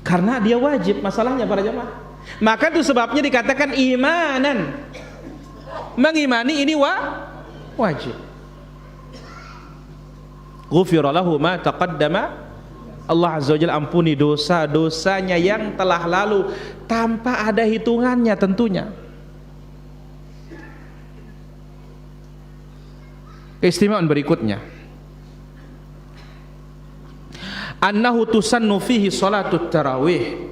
Karena dia wajib, masalahnya para jamaah. Maka itu sebabnya dikatakan imanan. Mengimani ini wajib. Ghufira lahu ma taqaddama. Allah Azza wa Jalla ampuni dosa-dosanya yang telah lalu tanpa ada hitungannya tentunya. Keistimewaan berikutnya, annahu tusannu fihi salatut tarawih.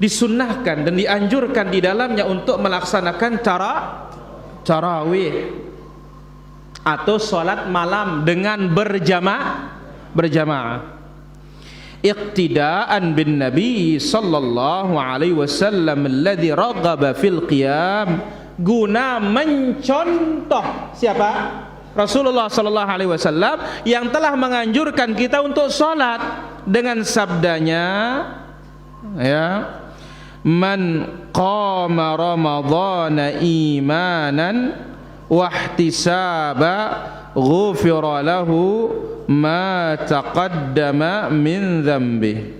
Disunnahkan dan dianjurkan di dalamnya untuk melaksanakan tarawih atau salat malam dengan berjamaah. Iqtidaan bin Nabi sallallahu alaihi wasallam alladhi raghaba fil qiyam, guna mencontoh siapa? Rasulullah sallallahu alaihi wasallam yang telah menganjurkan kita untuk salat dengan sabdanya, ya, man qama ramadhana imanan wahtisaba ghufira lahu ma taqaddama min dhanbi.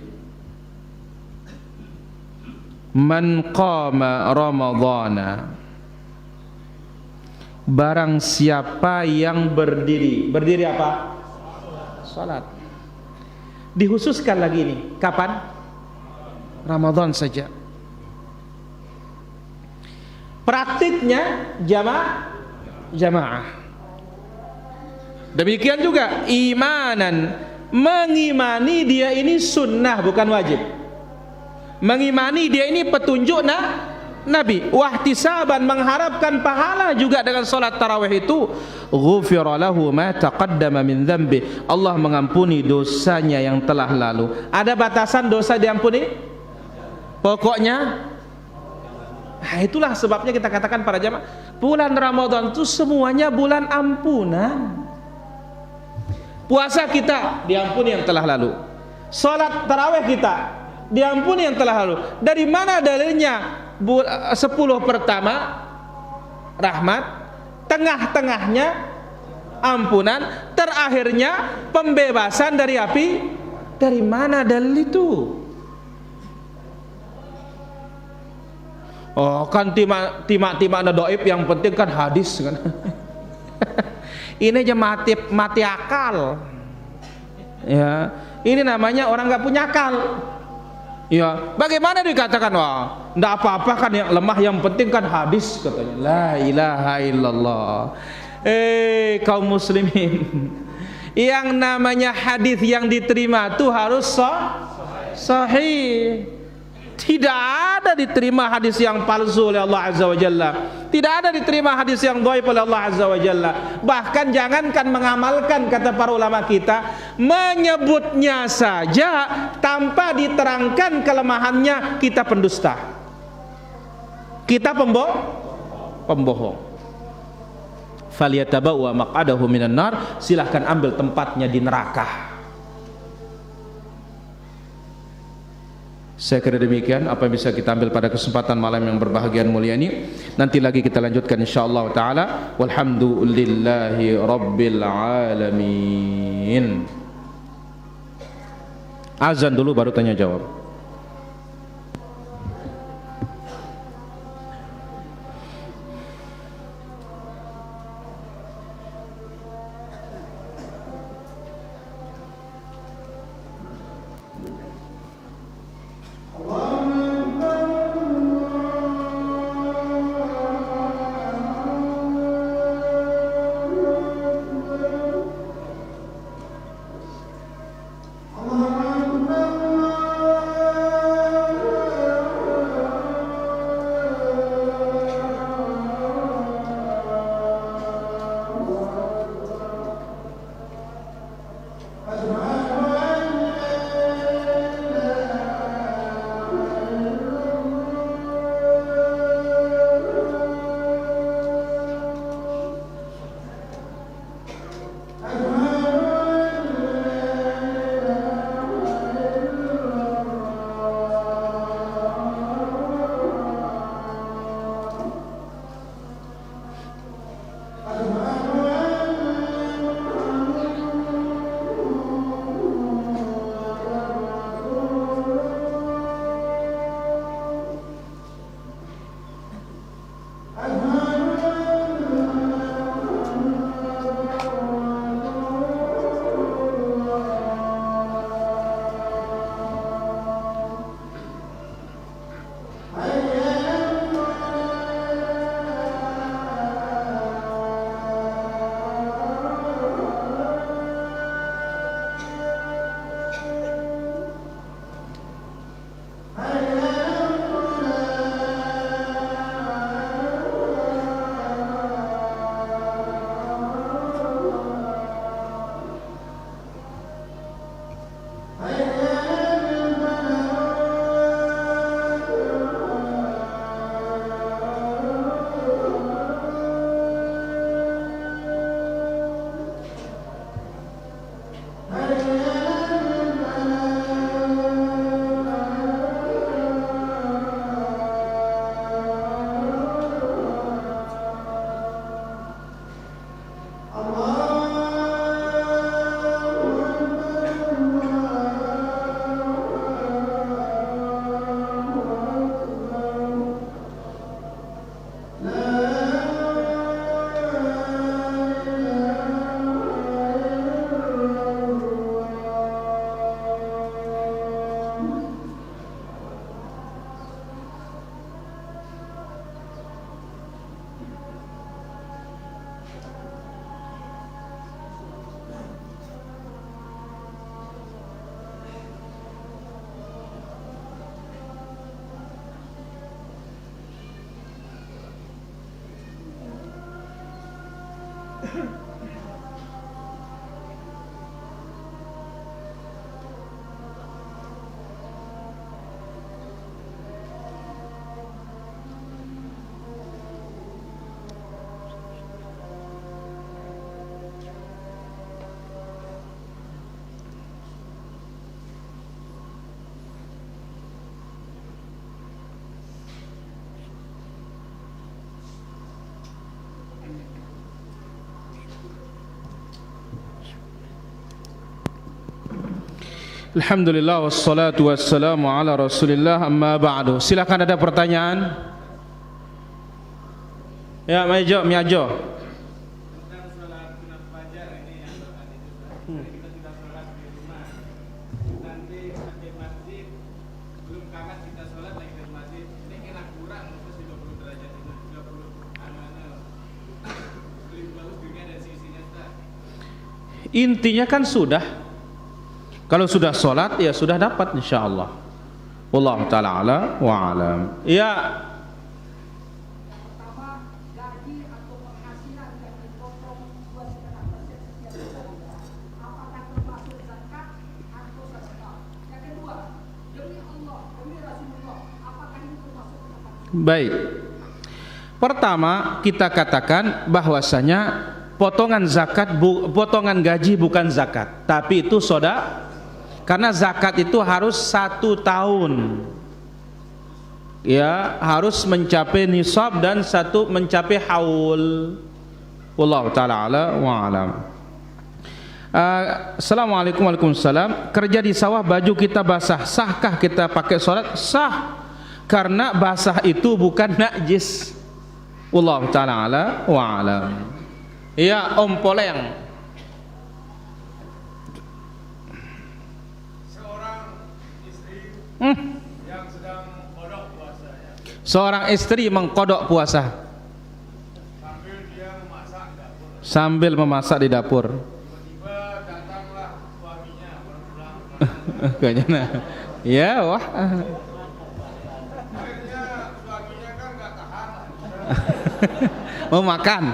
Man qama ramadhana, barang siapa yang berdiri apa? Salat. Dihususkan lagi ini, kapan? Ramadan saja. Praktiknya jamaah. Demikian juga imanan, mengimani dia ini sunnah bukan wajib. Mengimani dia ini petunjuk Nabi. Wahtisaban, mengharapkan pahala juga dengan salat tarawih itu. Ghufira lahu ma taqaddama min dhanbi. Allah mengampuni dosanya yang telah lalu. Ada batasan dosa diampuni? Pokoknya. Nah, itulah sebabnya kita katakan para jamaah, bulan Ramadan itu semuanya bulan ampunan. Puasa kita diampuni yang telah lalu. Salat tarawih kita diampuni yang telah lalu. Dari mana dalilnya? 10 pertama rahmat, tengah-tengahnya ampunan, terakhirnya pembebasan dari api. Dari mana dalil itu? Oh, kan timak ada doib, yang penting kan hadis kan. Ini aja mati akal. Ya, ini namanya orang nggak punya akal. Ya, bagaimana dikatakan wah, enggak apa-apa kan, yang lemah yang penting kan hadis katanya. La ilaha illallah. Kaum muslimin, yang namanya hadis yang diterima itu harus sahih. Tidak ada diterima hadis yang palsu oleh Allah Azza wa Jalla. Tidak ada diterima hadis yang dhaif oleh Allah Azza wa Jalla. Bahkan jangankan mengamalkan, kata para ulama kita, menyebutnya saja tanpa diterangkan kelemahannya, kita pendusta. Kita pembohong. Falyatabawwa maq'adahu minan nar, silahkan ambil tempatnya di neraka. Saya kira demikian apa yang bisa kita ambil pada kesempatan malam yang berbahagia mulia ini. Nanti lagi kita lanjutkan insyaallah taala. Walhamdulillahi rabbil alamin. Azan dulu baru tanya jawab. Alhamdulillah wassalatu wassalamu ala Rasulillah amma ba'du. Silakan ada pertanyaan? Ya, Miajo. Tentang salat sunat fajar ini yang tadi kita sudah salat di rumah. Nanti di masjid belum kangen kita salat lagi di masjid. Ini kena kurang terus 30 derajat ini 30 lebih bagus dunia dan sisinya Ustaz. Intinya kan sudah. Kalau sudah sholat ya sudah dapat insyaallah. Wallahu taala ala wa alam. Ya. Pertama, gaji atau penghasilan yang dipotong 2,5% setiap bulan. Apakah termasuk zakat atau sedekah? Yang kedua, demi Allah, demi Rasulullah, apakah ini termasuk zakat? Baik. Pertama, kita katakan bahwasanya potongan zakat potongan gaji bukan zakat, tapi itu sedekah. Karena zakat itu harus 1 tahun, ya harus mencapai nisab dan mencapai haul. Wallahu taala ala wa alam. Assalamualaikum warahmatullahi wabarakatuh. Kerja di sawah baju kita basah, sahkah kita pakai sholat? Sah, karena basah itu bukan najis. Wallahu taala ala wa alam. Ya, Om Poleng. Yang sedang kodok puasa ya. Seorang istri mengkodok puasa sambil dia memasak di dapur. Sambil memasak di dapur. Tiba-tiba datanglah suaminya baru pulang. Kayaknya ya wah. Akhirnya suaminya kan nggak tahan. Mau makan.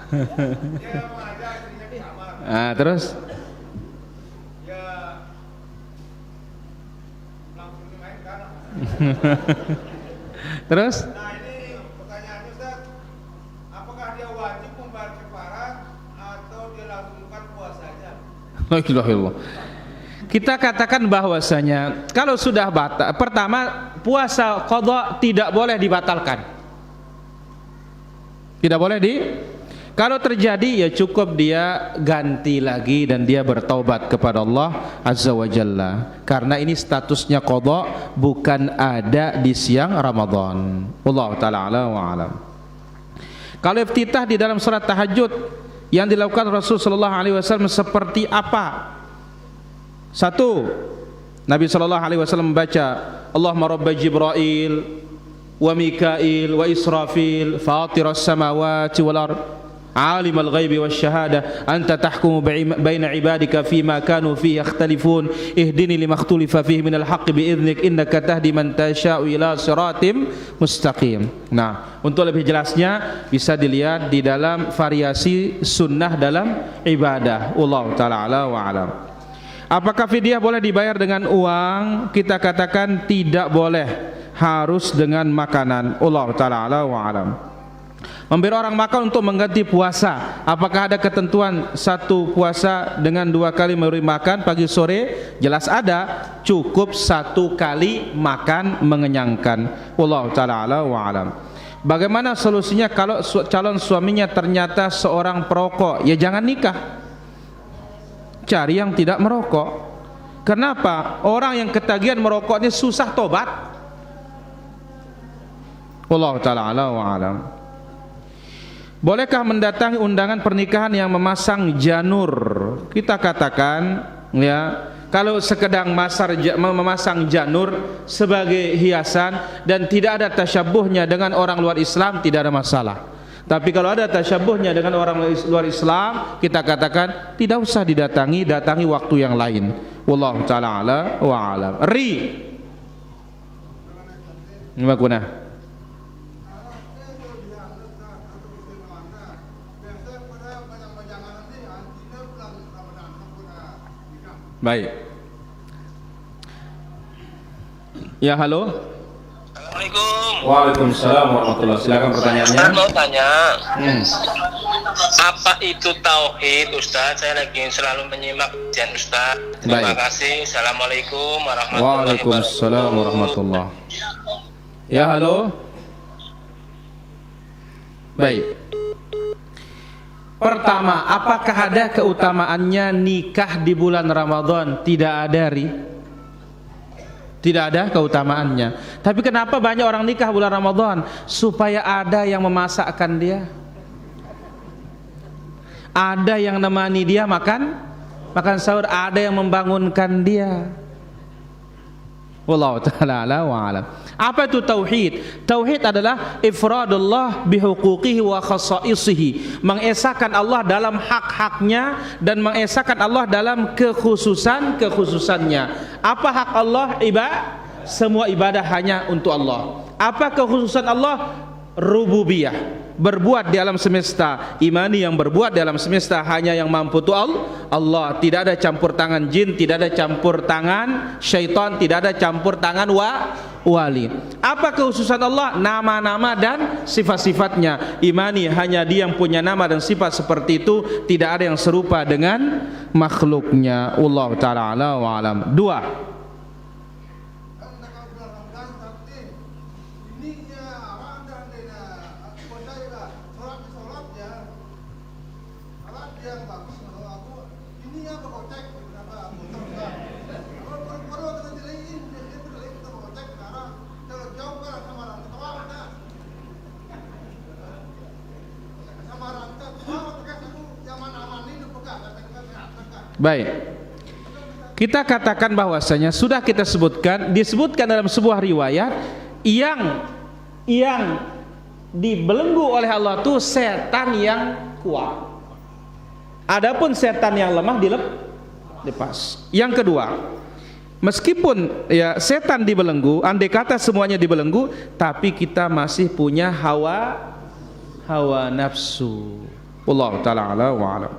Dia mengajak istrinya ke kamar. Terus terus? Nah ini pertanyaannya Ustaz, apakah dia wajib membayar kafarat atau dia langsungkan puasanya? La ilaha illallah. Kita katakan bahwasanya kalau sudah batal, pertama puasa qadha tidak boleh dibatalkan. Tidak boleh kalau terjadi ya cukup dia ganti lagi dan dia bertaubat kepada Allah Azza wa Jalla. Karena ini statusnya qadha, bukan ada di siang Ramadan. Wallahu taala ala wa alam. Kalau iftitah di dalam salat tahajud yang dilakukan Rasul sallallahu alaihi wasallam seperti apa? 1. Nabi sallallahu alaihi wasallam membaca Allahumma rabb Jibril wa Mikail wa Israfil fatiras samawati wal ard عالم الغيب والشهادة أنت تحكم بين عبادك فيما كانوا فيه يختلفون اهدني لما اختلف فيه من الحق بإذنك إنك تهدي من تشاء إلى صراط مستقيم. Nah, untuk lebih jelasnya bisa dilihat di dalam variasi sunnah dalam ibadah. Wallahu ta'ala ala wa alam. Apakah fidyah boleh dibayar dengan uang? Kita katakan tidak boleh, harus dengan makanan. Wallahu ta'ala ala wa alam. Memberi orang makan untuk mengganti puasa, apakah ada ketentuan satu puasa dengan 2 kali memberi makan pagi sore? Jelas ada, cukup 1 kali makan mengenyangkan. Wallahu ta'ala ala wa alam. Bagaimana solusinya kalau calon suaminya ternyata seorang perokok? Ya jangan nikah, cari yang tidak merokok. Kenapa? Orang yang ketagihan merokok ini susah tobat. Wallahu ta'ala ala wa alam. Bolehkah mendatangi undangan pernikahan yang memasang janur? Kita katakan ya, kalau sekedar memasang janur sebagai hiasan dan tidak ada tasyabuhnya dengan orang luar Islam, tidak ada masalah. Tapi kalau ada tasyabuhnya dengan orang luar Islam, kita katakan tidak usah didatangi, datangi waktu yang lain. Wallahu ta'ala ala wa alam. Baik. Ya, halo. Assalamualaikum. Waalaikumsalam warahmatullahi wabarakatuh. Silakan pertanyaannya. Ustaz mau tanya, apa itu tauhid, Ustaz? Saya lagi selalu menyimak kajian Ustaz. Terima Baik. kasih. Assalamualaikum warahmatullahi wabarakatuh. Waalaikumsalam warahmatullahi. Ya, halo. Baik. Pertama, apakah ada keutamaannya nikah di bulan Ramadan? Tidak ada, Ri. Tidak ada keutamaannya. Tapi kenapa banyak orang nikah bulan Ramadan? Supaya ada yang memasakkan dia, ada yang nemani dia makan sahur, ada yang membangunkan dia. Wallahu ta'ala ala wa alam. Apa itu tauhid? Tauhid adalah ifradullah bihuquqihi wa khasaisihi, mengesahkan Allah dalam hak-haknya dan mengesahkan Allah dalam kekhususannya. Apa hak Allah? Semua ibadah hanya untuk Allah. Apa kekhususan Allah? Rububiyah, berbuat di alam semesta. Imani yang berbuat di alam semesta hanya yang mampu itu Allah. Tidak ada campur tangan jin, tidak ada campur tangan syaitan, tidak ada campur tangan wali. Apa kekhususan Allah? Nama-nama dan sifat-sifatnya. Imani hanya Dia yang punya nama dan sifat seperti itu, tidak ada yang serupa dengan makhluknya. Wallahu ta'ala ala wa alam. 2. Baik, kita katakan bahwasanya sudah kita disebutkan dalam sebuah riwayat yang dibelenggu oleh Allah itu setan yang kuat. Adapun setan yang lemah dilepas. Yang kedua, meskipun ya setan dibelenggu, andai kata semuanya dibelenggu, tapi kita masih punya hawa nafsu. Wallahu ta'ala ala wa alam.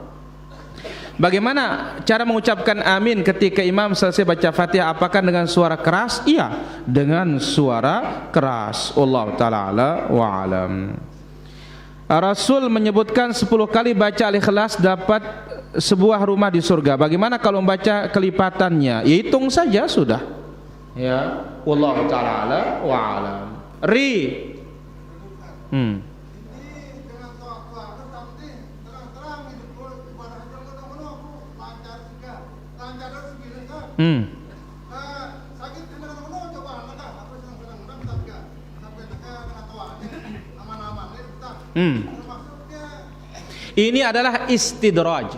Bagaimana cara mengucapkan amin ketika imam selesai baca Fatihah? Apakah dengan suara keras? Iya, dengan suara keras. Wallahu ta'ala ala wa alam. Rasul menyebutkan 10 kali baca Al-Ikhlas dapat sebuah rumah di surga. Bagaimana kalau membaca kelipatannya? Ya hitung saja sudah. Ya, wallahu ta'ala ala wa alam. Ini adalah istidraj.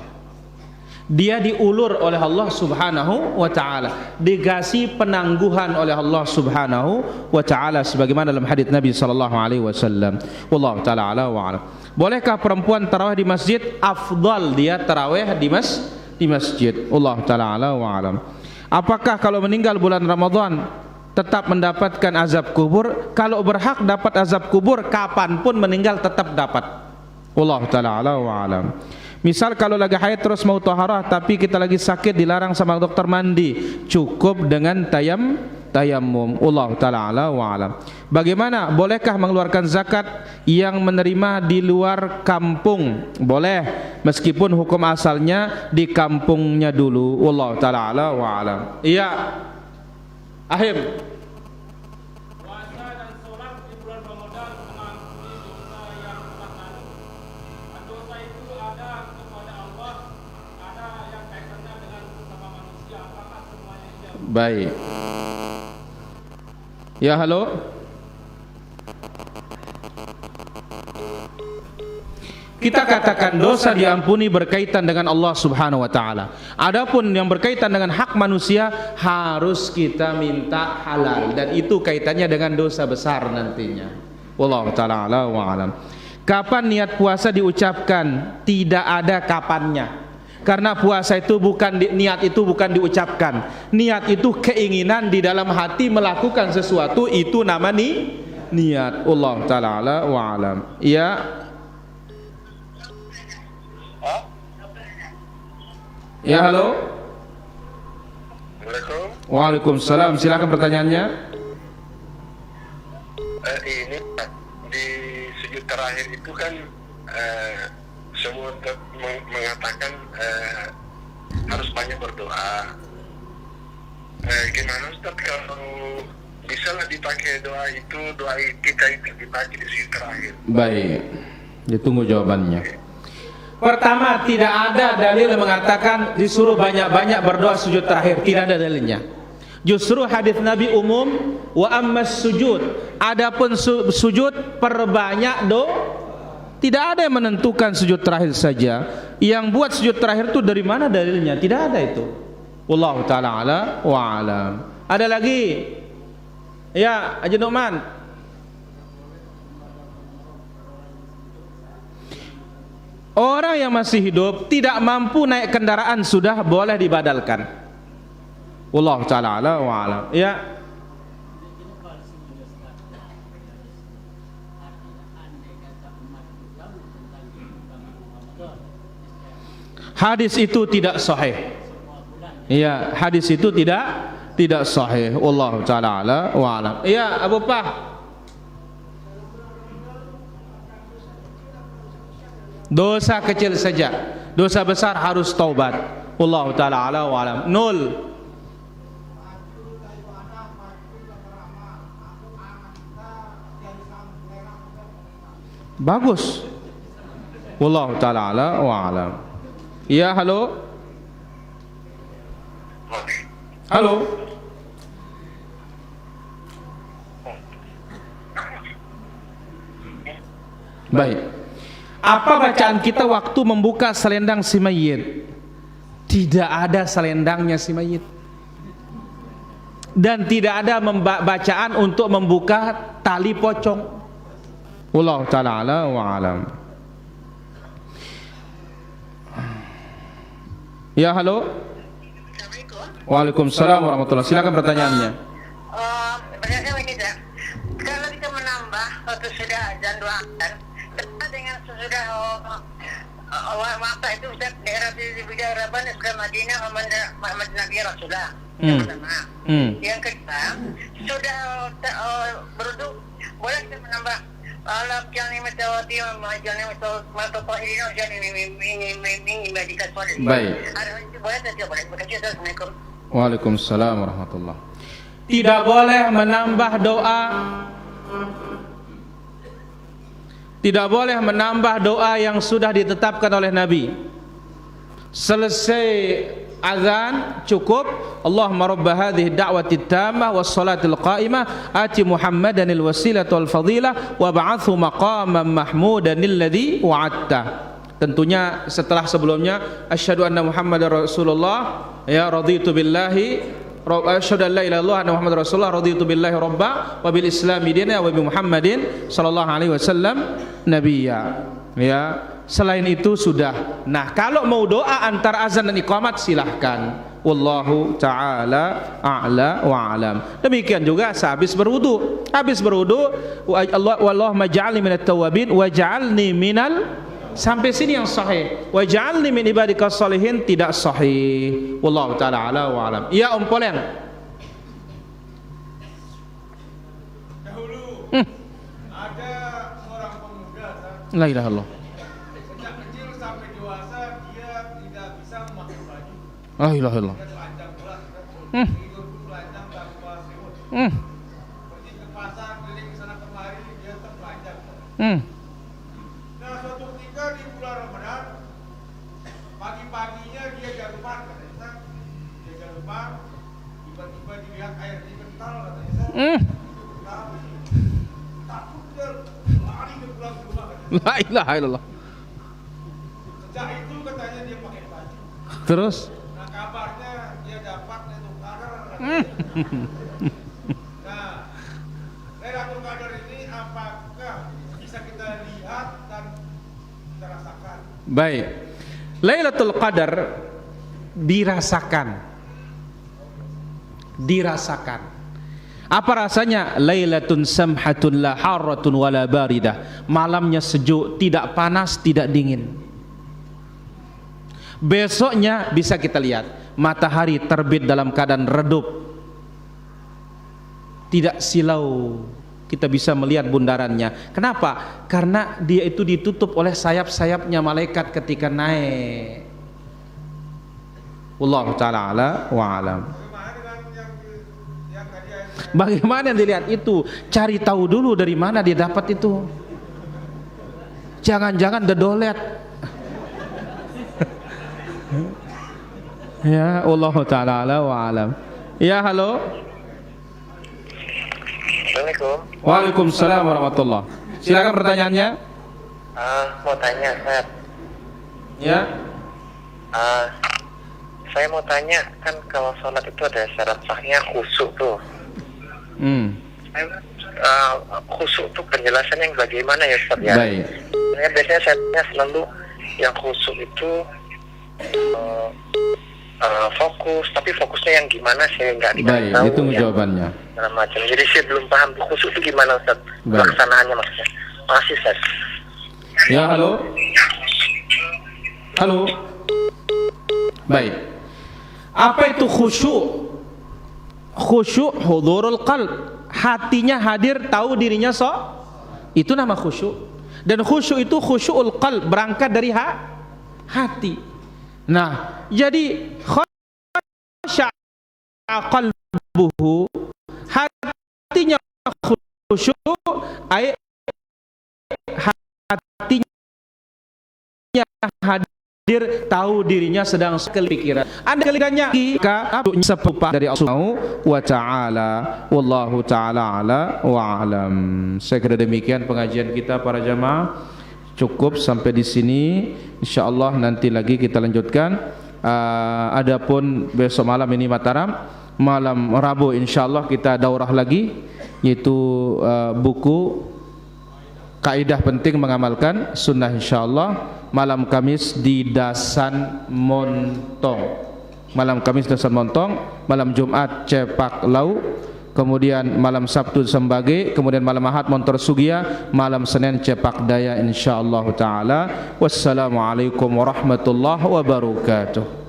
Dia diulur oleh Allah Subhanahu wa ta'ala, dikasih penangguhan oleh Allah Subhanahu wa ta'ala, sebagaimana dalam hadits Nabi sallallahu alaihi wasallam. Wallahu ta'ala ala wa alam. Bolehkah perempuan tarawih di masjid? Afdal dia tarawih di masjid. Allah ta'ala ala wa alam. Apakah kalau meninggal bulan Ramadan tetap mendapatkan azab kubur? Kalau berhak dapat azab kubur, kapanpun meninggal tetap dapat. Allah ta'ala ala wa alam. Misal kalau lagi haid terus mau taharah, tapi kita lagi sakit dilarang sama dokter mandi, cukup dengan tayammum. Allah ta'ala ala wa alam. Bagaimana? Bolehkah mengeluarkan zakat yang menerima di luar kampung? Boleh, meskipun hukum asalnya di kampungnya dulu. Allah ta'ala ala wa alam. Iya, Ahim. Puasa dan sholat di bulan Ramadan mengampuni dosa yang telah lalu. Dosa itu ada kepada Allah, ada yang kaitannya dengan sesama manusia. Apakah semuanya dijawab? Baik. Ya, halo. Kita katakan dosa diampuni berkaitan dengan Allah Subhanahu wa ta'ala. Adapun yang berkaitan dengan hak manusia harus kita minta halal, dan itu kaitannya dengan dosa besar nantinya. Wallahu ta'ala ala wa alam. Kapan niat puasa diucapkan? Tidak ada kapannya. Karena puasa itu niat itu bukan diucapkan. Niat itu keinginan di dalam hati melakukan sesuatu, itu nama niat. Allah ta'ala ala wa alam. Ya. Ya, halo. Assalamualaikum. Waalaikumsalam. Silakan pertanyaannya. Ini di sujud terakhir itu kan semua mengatakan harus banyak berdoa. Gimana Ustaz kalau bisa lah dipakai doa kita itu dipakai di sujud terakhir? Baik, ditunggu jawabannya. Pertama, tidak ada dalil yang mengatakan disuruh banyak-banyak berdoa sujud terakhir. Tidak ada dalilnya. Justru hadis Nabi umum, wa ammas sujud. Adapun sujud perbanyak tidak ada yang menentukan sujud terakhir saja. Yang buat sujud terakhir itu dari mana dalilnya? Tidak ada itu. Wallahu taala ala wa alam. Ada lagi? Ya, Haji Nu'man. Orang yang masih hidup tidak mampu naik kendaraan sudah boleh dibadalkan. Wallahu taala ala wa alam. Ya. Hadis itu tidak sahih. Iya, hadis itu tidak sahih. Wallahu taala ala wa alam. Iya, Abu Pah. Dosa kecil saja, dosa besar harus taubat. Wallahu taala ala wa alam. 0. Bagus. Wallahu taala ala wa alam. Ya, halo. Halo. Baik. Apa bacaan kita waktu membuka selendang si mayit? Tidak ada selendangnya si mayit. Dan tidak ada bacaan untuk membuka tali pocong. Wallahu ta'ala ala wa alam. Ya, halo. Assalamualaikum. Waalaikumsalam warahmatullahi. Silakan pertanyaannya. Pertanyaan ini, kalau kita menambah waktu sudah azan dua azan, tetap dengan sesudah waktu itu Ustaz daerah di Bidara Raban ke Madinah Muhammad Nabi Rasulullah. Yang kedua, sudah beruduk, boleh kita menambah alam yang mutawati majalnya mutawati ini medikas boleh. Baik. Ada itu boleh tidak boleh? Assalamualaikum. Waalaikumsalam warahmatullahi. Tidak boleh menambah doa. Tidak boleh menambah doa yang sudah ditetapkan oleh Nabi. Selesai azan cukup. Allahumma rabb hadhihi da'wati tammah was salatil qa'imah ati Muhammadanil wasilata wal fadilah wa ba'athu maqaman mahmudan alladhi wa'adta. Tentunya setelah sebelumnya asyhadu anna Muhammadar Rasulullah, ya raditu billahi asyhadu an la ilaha illallah anna Muhammadar Rasulullah raditu billahi rabba wa bil islami dinan wa bi Muhammadin sallallahu alaihi wasallam nabiyya. Ya, selain itu sudah. Nah, kalau mau doa antar azan dan iqamat silahkan. Wallahu ta'ala a'la wa alam. Demikian juga sehabis berwudu. Habis berwudu, Allahumma ja'alni minat tawabin wa ja'alni minal, sampai sini yang sahih. Wa ja'alni min ibadikas salihin tidak sahih. Wallahu ta'ala a'la wa alam. Ya, Polen. Dahulu ada seorang pemuda, La ilaha illallah. sejak kecil sampai dewasa dia tidak bisa memakai baju. La ilaha illallah. Dia telanjang belas, tidur pun telanjang tanpa selimut. Pergi ke pasar, keliling ke sana kemari, dia telanjang. Nah, suatu ketika di bulan Ramadan, pagi-paginya dia jalupan, katanya. Dia jalupan, tiba-tiba dilihat air di kental, katanya. Kental. Takut dia lari ke pulang ke rumah, katanya. La ilaha illallah. Sejak itu katanya dia pakai baju. Terus Nah, kabarnya dia dapat Lailatul Qadar. Nah, Lailatul Qadar ini apakah bisa kita lihat dan kita rasakan? baik. Lailatul Qadar dirasakan. Dirasakan. Apa rasanya? Lailatun samhatun la harratun wala baridah. Malamnya sejuk, tidak panas, tidak dingin. Besoknya bisa kita lihat matahari terbit dalam keadaan redup, tidak silau, kita bisa melihat bundarannya. Kenapa? Karena dia itu ditutup oleh sayap-sayapnya malaikat ketika naik. Wallahu ta'ala ala wa alam. Bagaimana yang dilihat itu? Cari tahu dulu dari mana dia dapat itu. Jangan-jangan dedolet. Ya Allah ta'ala ala wa alam. Ya halo. Assalamualaikum. Waalaikumsalam warahmatullah. Silakan pertanyaannya. Mau tanya, Ustaz. Ya. Saya mau tanya, kan kalau sholat itu ada syarat sahnya khusyuk tuh. Khusyuk tuh penjelasannya yang bagaimana ya, Ustaz ya? Baik. Biasanya saya tanya selalu yang khusyuk itu fokus, tapi fokusnya yang gimana saya nggak Baik, tahu. itu jawabannya. Macam. Jadi saya belum paham khusyuk itu gimana, Ustaz? Baik. Pelaksanaannya maksudnya. Makasih, Ustaz. Ya halo. Halo. Baik. Apa itu khusyuk? Khusyuk hudurul qalb. Hatinya hadir, tahu dirinya itu nama khusyuk. Dan khusyuk itu khusyukul qalb, berangkat dari hati. Nah, jadi khasya'a qalbuhu, hatinya khusyuk, hatinya hadir, tahu dirinya sedang kepikiran. Anda kelihatannya jika sepupah dari Allah wa ta'ala. Wallahu ta'ala ala wa alam. Saya kira demikian pengajian kita para jamaah. Cukup sampai di sini. Insyaallah nanti lagi kita lanjutkan. Adapun besok malam ini Mataram, malam Rabu insyaallah kita daurah lagi, yaitu buku Kaidah Penting Mengamalkan Sunnah insyaallah. Malam Kamis di Dasan Montong. Malam Kamis Dasan Montong, malam Jumat Cepak Lau, kemudian malam Sabtu Sembage, kemudian malam Ahad Montor Sugia, malam Senin Cepak Daya insyaallah taala. Wassalamualaikum warahmatullahi wabarakatuh.